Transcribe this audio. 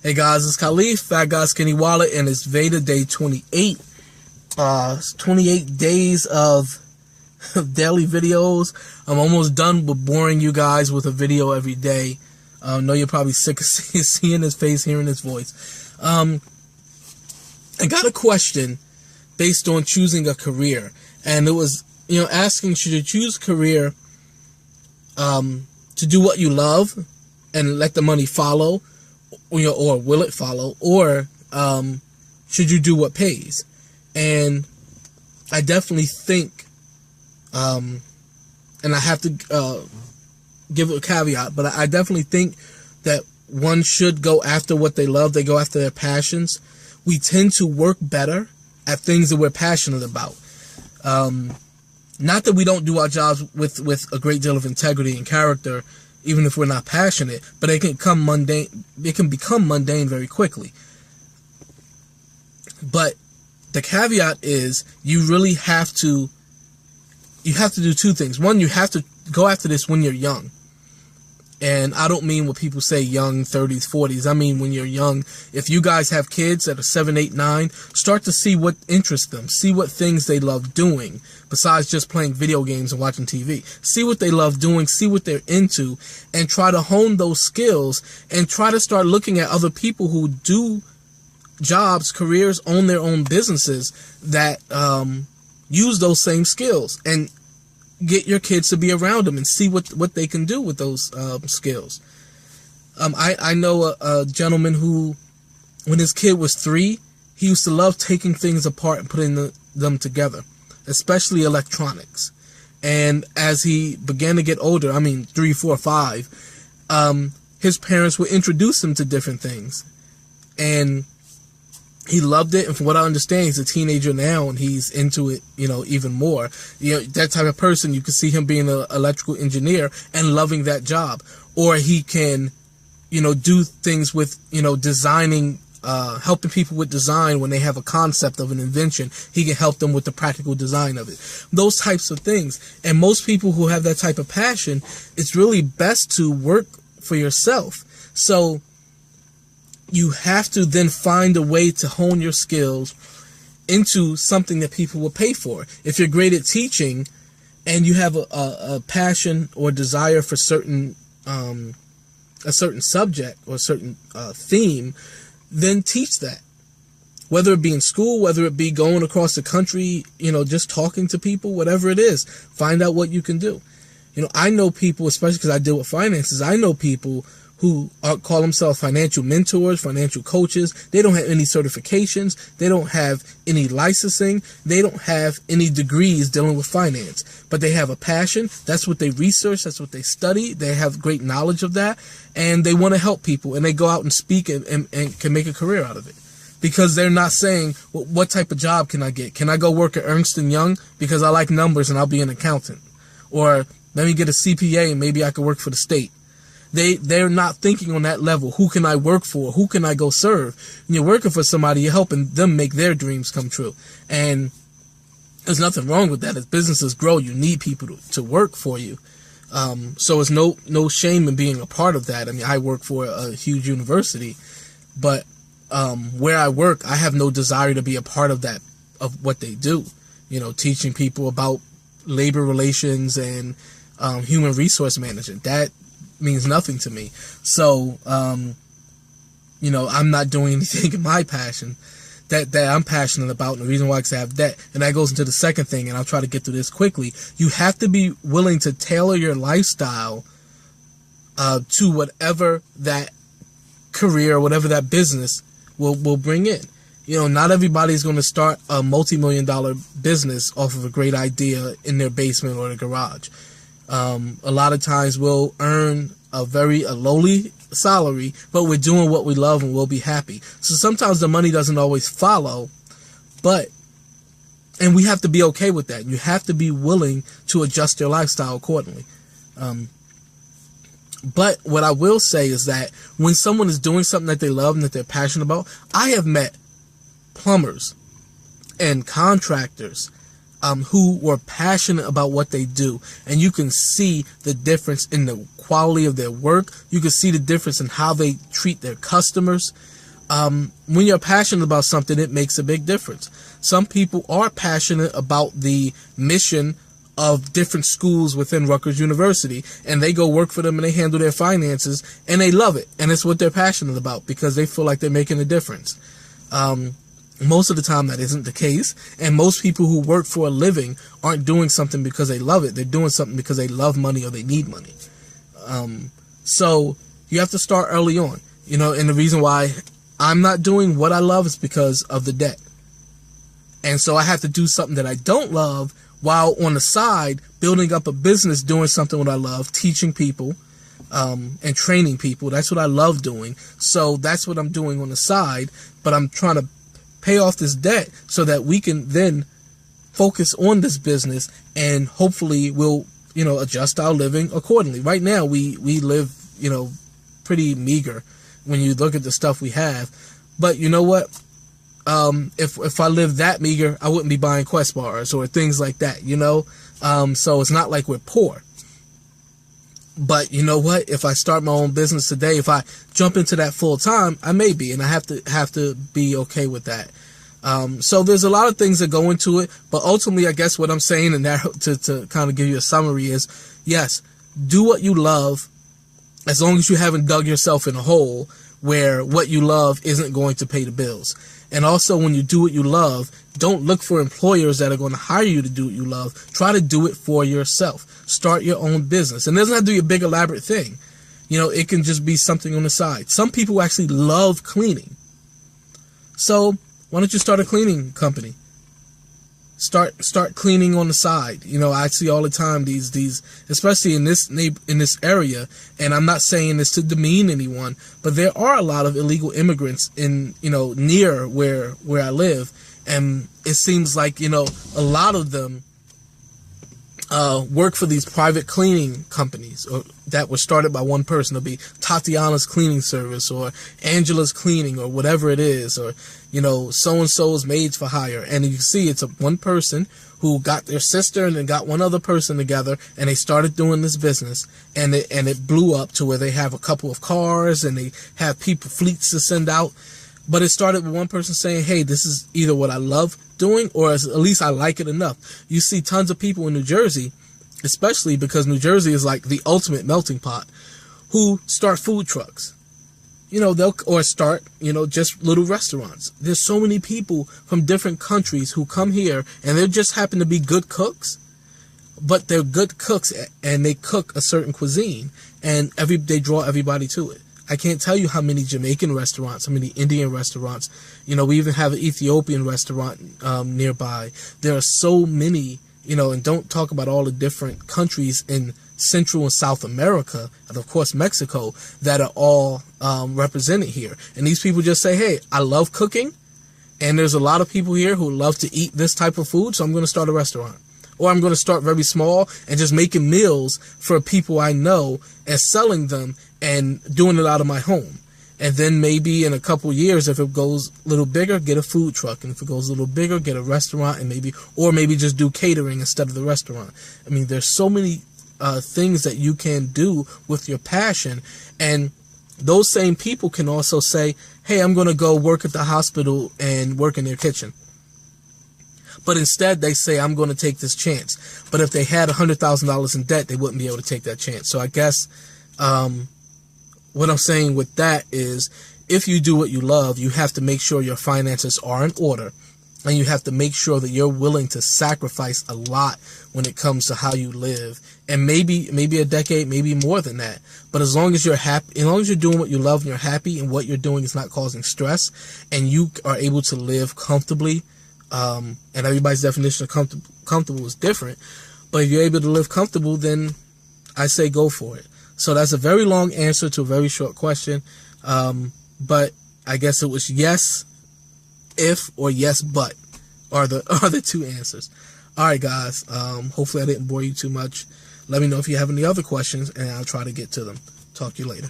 Hey guys, it's Khalif, Fat Guy Skinny Wallet, and it's VEDA day 28. It's 28 days of daily videos. I'm almost done with boring you guys with a video every day. I know you're probably sick of seeing his face, hearing his voice. I got a question based on choosing a career, and it was, asking, should you choose a career to do what you love and let the money follow, or will it follow, or should you do what pays? And I definitely think, and I have to give a caveat, but I definitely think that one should go after what they love. They go after their passions. We tend to work better at things that we're passionate about. Not that we don't do our jobs with a great deal of integrity and character, even if we're not passionate, but it can become mundane. It can become mundane very quickly. But the caveat is you really have to. You have to do two things. One, you have to go after this when you're young. And I don't mean what people say young, 30s, 40s. I mean when you're young. If you guys have kids that are 7, 8, 9, start to see what interests them. See what things they love doing besides just playing video games and watching TV. See what they love doing, see what they're into, and try to hone those skills and try to start looking at other people who do jobs, careers, own their own businesses that use those same skills, and get your kids to be around them and see what they can do with those skills. I know a gentleman who, when his kid was 3, he used to love taking things apart and putting them together, especially electronics. And as he began to get older, 3, 4, 5, his parents would introduce him to different things. And he loved it, and from what I understand, he's a teenager now, and he's into it, even more. That type of person, you can see him being an electrical engineer and loving that job. Or he can, do things with, designing, helping people with design when they have a concept of an invention. He can help them with the practical design of it. Those types of things. And most people who have that type of passion, it's really best to work for yourself. So you have to then find a way to hone your skills into something that people will pay for. If you're great at teaching and you have a passion or desire for a certain subject or a certain theme, then teach that. Whether it be in school, whether it be going across the country, just talking to people, whatever it is, find out what you can do. I know people, especially because I deal with finances, I know people who call themselves financial mentors, financial coaches. They don't have any certifications. They don't have any licensing. They don't have any degrees dealing with finance. But they have a passion. That's what they research. That's what they study. They have great knowledge of that. And they want to help people. And they go out and speak and can make a career out of it. Because they're not saying, well, what type of job can I get? Can I go work at Ernst & Young because I like numbers and I'll be an accountant? Or let me get a CPA and maybe I can work for the state. They're not thinking on that level. Who can I work for? Who can I go serve? When you're working for somebody, you're helping them make their dreams come true. And there's nothing wrong with that. As businesses grow, you need people to work for you. So it's no shame in being a part of that. I work for a huge university, but where I work, I have no desire to be a part of that, of what they do. Teaching people about labor relations and human resource management. That means nothing to me. So, I'm not doing anything in my passion that I'm passionate about, and the reason why I have that. And that goes into the second thing, and I'll try to get through this quickly. You have to be willing to tailor your lifestyle to whatever that career, whatever that business will bring in. Not everybody's going to start a multi-million-dollar business off of a great idea in their basement or the garage. A lot of times we'll earn a lowly salary, but we're doing what we love and we'll be happy. So sometimes the money doesn't always follow, and we have to be okay with that. You have to be willing to adjust your lifestyle accordingly. But what I will say is that when someone is doing something that they love and that they're passionate about, I have met plumbers and contractors who were passionate about what they do. And you can see the difference in the quality of their work. You can see the difference in how they treat their customers. when you're passionate about something, it makes a big difference. Some people are passionate about the mission of different schools within Rutgers University, and they go work for them and they handle their finances, and they love it, and it's what they're passionate about because they feel like they're making a difference. Most of the time that isn't the case, and most people who work for a living aren't doing something because they love it. They're doing something because they love money or they need money. So you have to start early on, and the reason why I'm not doing what I love is because of the debt. And so I have to do something that I don't love while on the side building up a business, doing something what I love, teaching people and training people. That's what I love doing. So that's what I'm doing on the side, but I'm trying to pay off this debt so that we can then focus on this business, and hopefully we'll, adjust our living accordingly. Right now we live, pretty meager when you look at the stuff we have. But you know what? If I lived that meager, I wouldn't be buying Quest bars or things like that, so it's not like we're poor. But you know what? If I start my own business today, if I jump into that full time, I may be, and I have to be okay with that. So there's a lot of things that go into it, but ultimately, I guess what I'm saying, and that to kind of give you a summary is, yes, do what you love, as long as you haven't dug yourself in a hole where what you love isn't going to pay the bills. And also, when you do what you love, don't look for employers that are going to hire you to do what you love. Try to do it for yourself. Start your own business. And it doesn't have to be a big elaborate thing. It can just be something on the side. Some people actually love cleaning. So why don't you start a cleaning company? Start cleaning on the side. I see all the time these, especially in this area, and I'm not saying this to demean anyone, but there are a lot of illegal immigrants in, near where I live, and it seems like, a lot of them work for these private cleaning companies that were started by one person. It'll be Tatiana's Cleaning Service or Angela's Cleaning or whatever it is, or so-and-so's Maids for Hire. And you see it's one person who got their sister and then got one other person together, and they started doing this business, and it blew up to where they have a couple of cars and they have fleets to send out. But it started with one person saying, hey, this is either what I love doing, or at least I like it enough. You see tons of people in New Jersey, especially because New Jersey is like the ultimate melting pot, who start food trucks. They'll start, just little restaurants. There's so many people from different countries who come here, and they just happen to be good cooks, but they're good cooks and they cook a certain cuisine, and they draw everybody to it. I can't tell you how many Jamaican restaurants, how many Indian restaurants. We even have an Ethiopian restaurant nearby. There are so many, and don't talk about all the different countries in Central and South America, and of course Mexico, that are all represented here. And these people just say, hey, I love cooking, and there's a lot of people here who love to eat this type of food, so I'm going to start a restaurant. Or I'm going to start very small and just making meals for people I know and selling them and doing it out of my home. And then maybe in a couple years, if it goes a little bigger, get a food truck. And if it goes a little bigger, get a restaurant, and maybe just do catering instead of the restaurant. I mean, there's so many things that you can do with your passion. And those same people can also say, hey, I'm going to go work at the hospital and work in their kitchen. But instead, they say, I'm going to take this chance. But if they had $100,000 in debt, they wouldn't be able to take that chance. So I guess what I'm saying with that is, if you do what you love, you have to make sure your finances are in order. And you have to make sure that you're willing to sacrifice a lot when it comes to how you live. And maybe a decade, maybe more than that. But as long as you're happy, as long as you're doing what you love and you're happy and what you're doing is not causing stress, and you are able to live comfortably, and everybody's definition of comfortable is different. But if you're able to live comfortable, then I say go for it. So that's a very long answer to a very short question. But I guess it was yes, if, or yes, but are the two answers. All right, guys. Hopefully I didn't bore you too much. Let me know if you have any other questions, and I'll try to get to them. Talk to you later.